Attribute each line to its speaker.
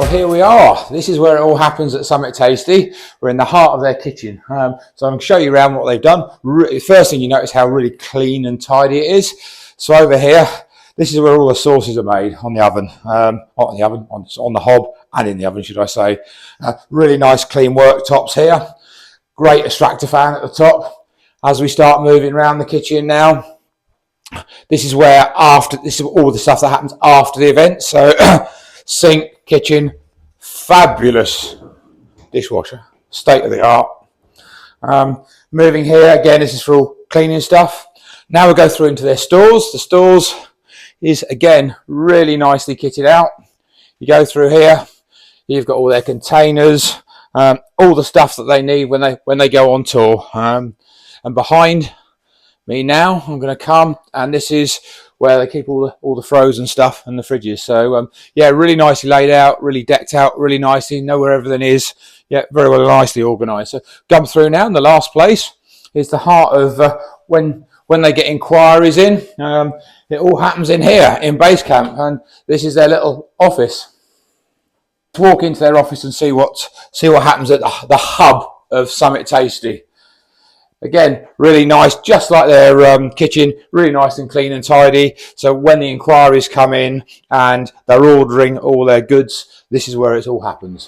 Speaker 1: here we are. This is where it all happens at Summit Tasty. We're in the heart of their kitchen. So I'm going to show you around what they've done. First thing you notice how really clean and tidy it is. So over here, this is where all the sauces are made on the oven. Not on the oven, on the hob and in the oven, should I say. Really nice clean worktops here. Great extractor fan at the top. As we start moving around the kitchen now, this is where this is all the stuff that happens after the event. So sink, kitchen, fabulous dishwasher, state of the art. Moving here again, this is for all cleaning stuff. Now we'll go through into their stores. The stores is again really nicely kitted out. You go through here, you've got all their containers, all the stuff that they need when they go on tour. And behind me now, I'm going to come, and this is where they keep all the frozen stuff and the fridges. So yeah, really nicely laid out, really decked out, really nicely. Know where everything is. Yeah, very well, nicely organised. So come through now, and the last place is the heart of when they get inquiries in. It all happens in here in base camp, and this is their little office. Let's walk into their office and see what happens at the hub of Summit Tasty. Again, really nice, just like their kitchen, really nice and clean and tidy. So when the inquiries come in and they're ordering all their goods, this is where it all happens.